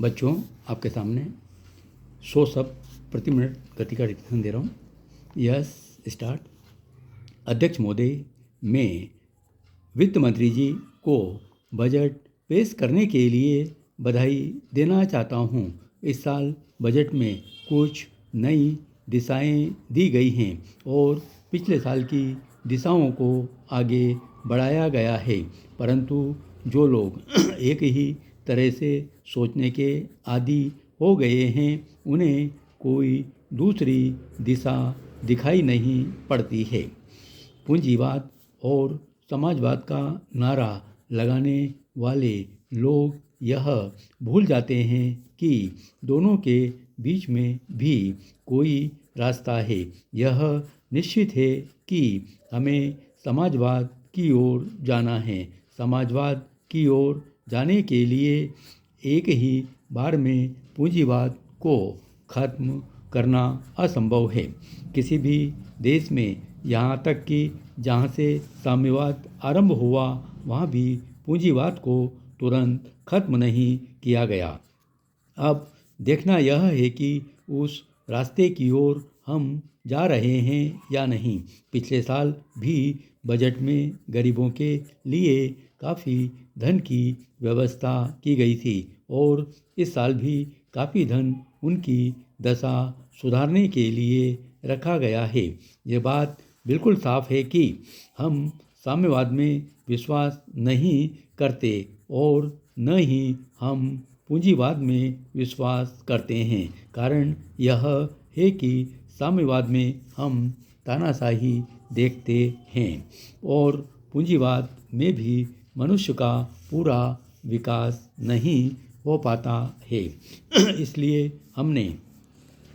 बच्चों, आपके सामने 100 शब्द प्रति मिनट गति का डिक्टेशन दे रहा हूँ। Yes, start. अध्यक्ष महोदय, मैं वित्त मंत्री जी को बजट पेश करने के लिए बधाई देना चाहता हूँ। इस साल बजट में कुछ नई दिशाएं दी गई हैं और पिछले साल की दिशाओं को आगे बढ़ाया गया है, परंतु जो लोग एक ही तरह से सोचने के आदी हो गए हैं, उन्हें कोई दूसरी दिशा दिखाई नहीं पड़ती है। पूंजीवाद और समाजवाद का नारा लगाने वाले लोग यह भूल जाते हैं कि दोनों के बीच में भी कोई रास्ता है। यह निश्चित है कि हमें समाजवाद की ओर जाना है। समाजवाद की ओर जाने के लिए एक ही बार में पूंजीवाद को खत्म करना असंभव है। किसी भी देश में, यहाँ तक कि जहाँ से साम्यवाद आरंभ हुआ, वहाँ भी पूंजीवाद को तुरंत खत्म नहीं किया गया। अब देखना यह है कि उस रास्ते की ओर हम जा रहे हैं या नहीं। पिछले साल भी बजट में गरीबों के लिए काफ़ी धन की व्यवस्था की गई थी और इस साल भी काफ़ी धन उनकी दशा सुधारने के लिए रखा गया है। ये बात बिल्कुल साफ है कि हम साम्यवाद में विश्वास नहीं करते और न ही हम पूंजीवाद में विश्वास करते हैं। कारण यह है कि साम्यवाद में हम तानाशाही देखते हैं और पूंजीवाद में भी मनुष्य का पूरा विकास नहीं हो पाता है। इसलिए हमने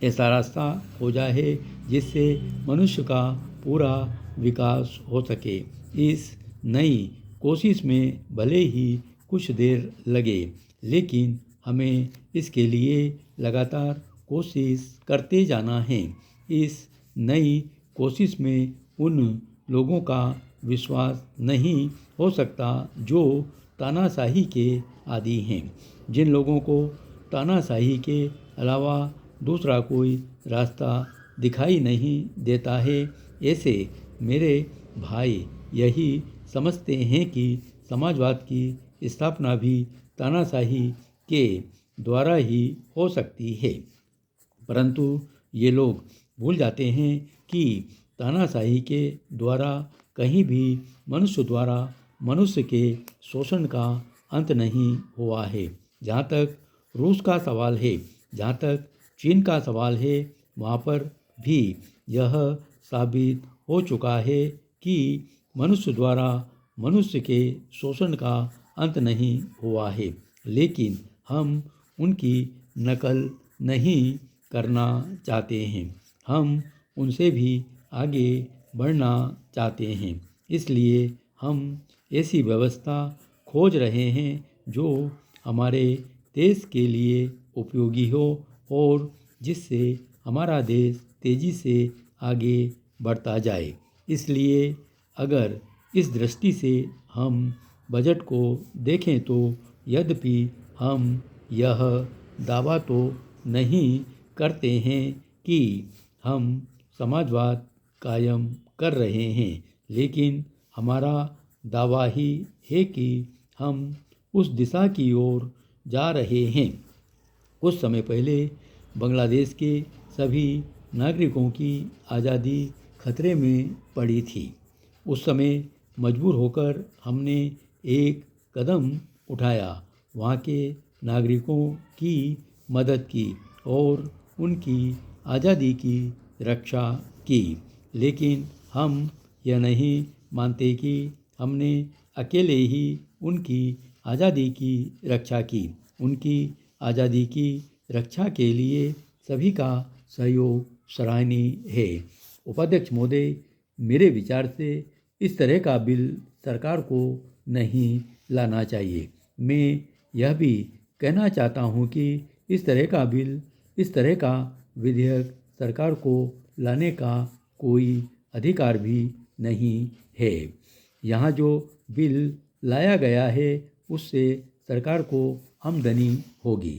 ऐसा रास्ता खोजा है जिससे मनुष्य का पूरा विकास हो सके। इस नई कोशिश में भले ही कुछ देर लगे, लेकिन हमें इसके लिए लगातार कोशिश करते जाना है। इस नई कोशिश में उन लोगों का विश्वास नहीं हो सकता जो तानाशाही के आदी हैं। जिन लोगों को तानाशाही के अलावा दूसरा कोई रास्ता दिखाई नहीं देता है, ऐसे मेरे भाई यही समझते हैं कि समाजवाद की स्थापना भी तानाशाही के द्वारा ही हो सकती है। परंतु ये लोग भूल जाते हैं कि तानाशाही के द्वारा कहीं भी मनुष्य द्वारा मनुष्य के शोषण का अंत नहीं हुआ है। जहाँ तक रूस का सवाल है, जहाँ तक चीन का सवाल है, वहाँ पर भी यह साबित हो चुका है कि मनुष्य द्वारा मनुष्य के शोषण का अंत नहीं हुआ है। लेकिन हम उनकी नकल नहीं करना चाहते हैं, हम उनसे भी आगे बढ़ना चाहते हैं। इसलिए हम ऐसी व्यवस्था खोज रहे हैं जो हमारे देश के लिए उपयोगी हो और जिससे हमारा देश तेज़ी से आगे बढ़ता जाए। इसलिए अगर इस दृष्टि से हम बजट को देखें तो यद्यपि हम यह दावा तो नहीं करते हैं कि हम समाजवाद कायम कर रहे हैं, लेकिन हमारा दावा ही है कि हम उस दिशा की ओर जा रहे हैं। कुछ समय पहले बांग्लादेश के सभी नागरिकों की आज़ादी खतरे में पड़ी थी। उस समय मजबूर होकर हमने एक कदम उठाया, वहाँ के नागरिकों की मदद की और उनकी आज़ादी की रक्षा की। लेकिन हम यह नहीं मानते कि हमने अकेले ही उनकी आज़ादी की रक्षा की। उनकी आज़ादी की रक्षा के लिए सभी का सहयोग सराहनीय है। उपाध्यक्ष महोदय, मेरे विचार से इस तरह का बिल सरकार को नहीं लाना चाहिए। मैं यह भी कहना चाहता हूँ कि इस तरह का विधेयक सरकार को लाने का कोई अधिकार भी नहीं है। यहाँ जो बिल लाया गया है उससे सरकार को आमदनी होगी।